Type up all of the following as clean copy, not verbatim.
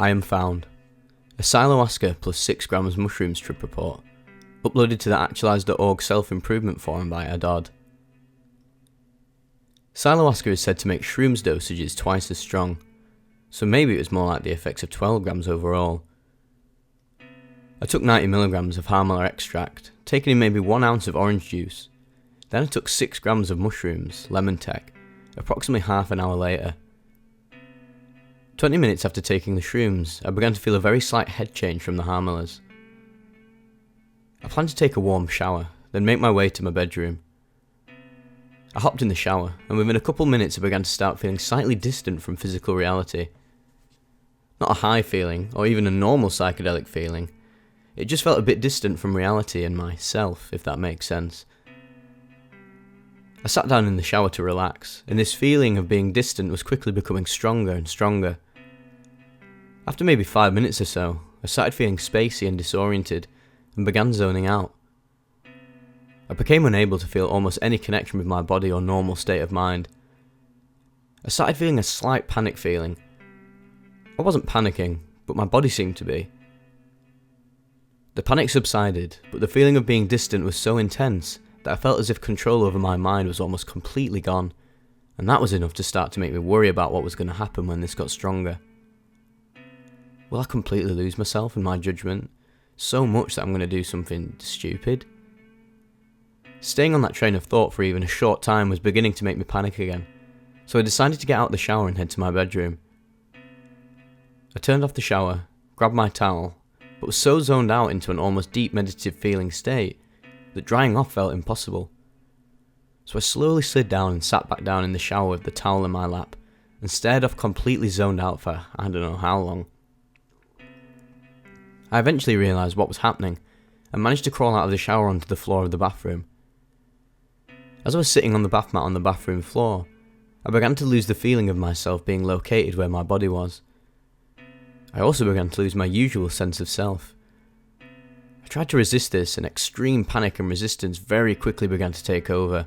I am found. A Psilohuasca plus 6 grams mushrooms trip report. Uploaded to the actualized.org self-improvement forum by Adod. Psilohuasca is said to make shrooms dosages twice as strong, so maybe it was more like the effects of 12 grams overall. I took 90 milligrams of harmala extract, taken in maybe 1 ounce of orange juice. Then I took 6 grams of mushrooms, lemon tech, approximately half an hour later. 20 minutes after taking the shrooms, I began to feel a very slight head change from the harmalas. I planned to take a warm shower, then make my way to my bedroom. I hopped in the shower, and within a couple minutes I began to start feeling slightly distant from physical reality. Not a high feeling, or even a normal psychedelic feeling. It just felt a bit distant from reality and myself, if that makes sense. I sat down in the shower to relax, and this feeling of being distant was quickly becoming stronger and stronger. After maybe 5 minutes or so, I started feeling spacey and disoriented, and began zoning out. I became unable to feel almost any connection with my body or normal state of mind. I started feeling a slight panic feeling. I wasn't panicking, but my body seemed to be. The panic subsided, but the feeling of being distant was so intense that I felt as if control over my mind was almost completely gone, and that was enough to start to make me worry about what was going to happen when this got stronger. Will I completely lose myself and my judgment, so much that I'm going to do something stupid? Staying on that train of thought for even a short time was beginning to make me panic again, so I decided to get out of the shower and head to my bedroom. I turned off the shower, grabbed my towel, but was so zoned out into an almost deep meditative feeling state that drying off felt impossible. So I slowly slid down and sat back down in the shower with the towel in my lap and stared off, completely zoned out for I don't know how long. I eventually realised what was happening and managed to crawl out of the shower onto the floor of the bathroom. As I was sitting on the bath mat on the bathroom floor, I began to lose the feeling of myself being located where my body was. I also began to lose my usual sense of self. I tried to resist this, and extreme panic and resistance very quickly began to take over,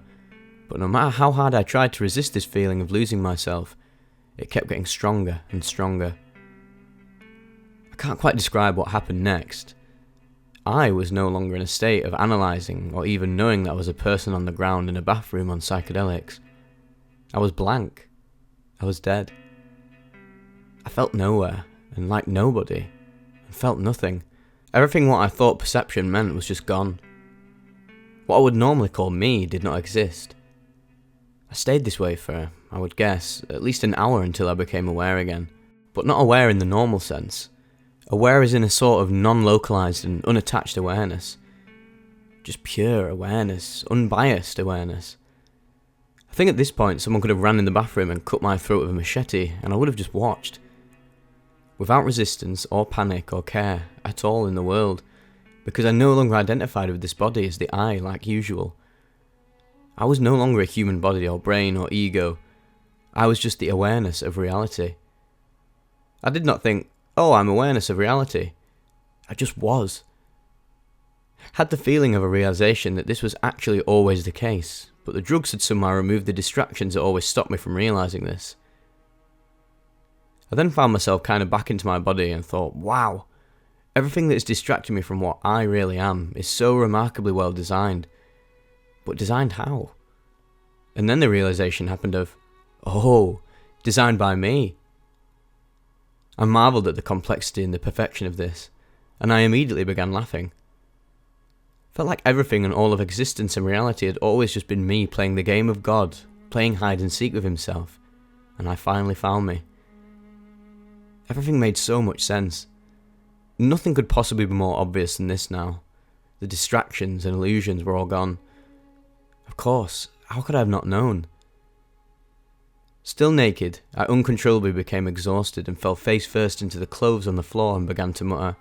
but no matter how hard I tried to resist this feeling of losing myself, it kept getting stronger and stronger. I can't quite describe what happened next. I was no longer in a state of analysing or even knowing that I was a person on the ground in a bathroom on psychedelics. I was blank. I was dead. I felt nowhere, and like nobody, and felt nothing. Everything what I thought perception meant was just gone. What I would normally call me did not exist. I stayed this way for, I would guess, at least an hour until I became aware again, but not aware in the normal sense. Aware as in a sort of non-localised and unattached awareness. Just pure awareness, unbiased awareness. I think at this point someone could have ran in the bathroom and cut my throat with a machete, and I would have just watched. Without resistance or panic or care at all in the world, because I no longer identified with this body as the I like usual. I was no longer a human body or brain or ego. I was just the awareness of reality. I did not think, oh, I'm awareness of reality. I just was. Had the feeling of a realisation that this was actually always the case, but the drugs had somehow removed the distractions that always stopped me from realising this. I then found myself kind of back into my body and thought, wow, everything that is distracting me from what I really am is so remarkably well designed. But designed how? And then the realisation happened of, oh, designed by me. I marvelled at the complexity and the perfection of this, and I immediately began laughing. Felt like everything and all of existence and reality had always just been me playing the game of God, playing hide and seek with himself, and I finally found me. Everything made so much sense. Nothing could possibly be more obvious than this now. The distractions and illusions were all gone. Of course, how could I have not known? Still naked, I uncontrollably became exhausted and fell face first into the clothes on the floor and began to mutter,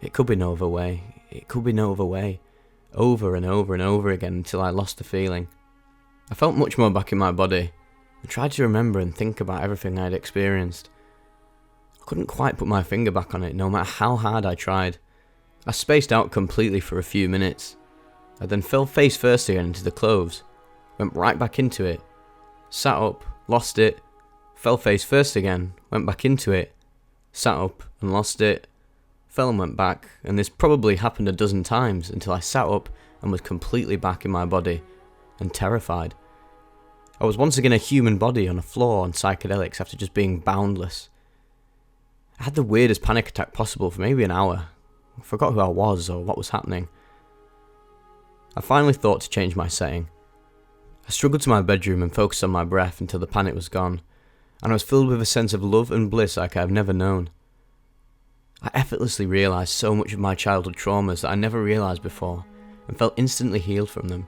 "It could be no other way, it could be no other way," over and over and over again until I lost the feeling. I felt much more back in my body, and tried to remember and think about everything I had experienced. I couldn't quite put my finger back on it, no matter how hard I tried. I spaced out completely for a few minutes. I then fell face first again into the clothes, went right back into it, sat up, lost it, fell face first again, went back into it, sat up and lost it, fell and went back, and this probably happened a dozen times until I sat up and was completely back in my body, and terrified. I was once again a human body on a floor on psychedelics after just being boundless. I had the weirdest panic attack possible for maybe an hour. I forgot who I was or what was happening. I finally thought to change my setting. I struggled to my bedroom and focused on my breath until the panic was gone, and I was filled with a sense of love and bliss like I have never known. I effortlessly realised so much of my childhood traumas that I never realised before, and felt instantly healed from them.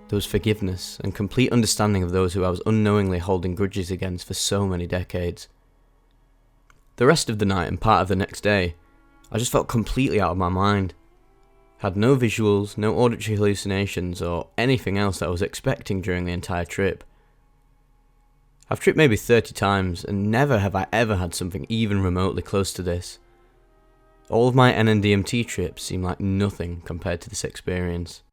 There was forgiveness and complete understanding of those who I was unknowingly holding grudges against for so many decades. The rest of the night and part of the next day, I just felt completely out of my mind. Had no visuals, no auditory hallucinations, or anything else that I was expecting during the entire trip. I've tripped maybe 30 times, and never have I ever had something even remotely close to this. All of my NNDMT trips seem like nothing compared to this experience.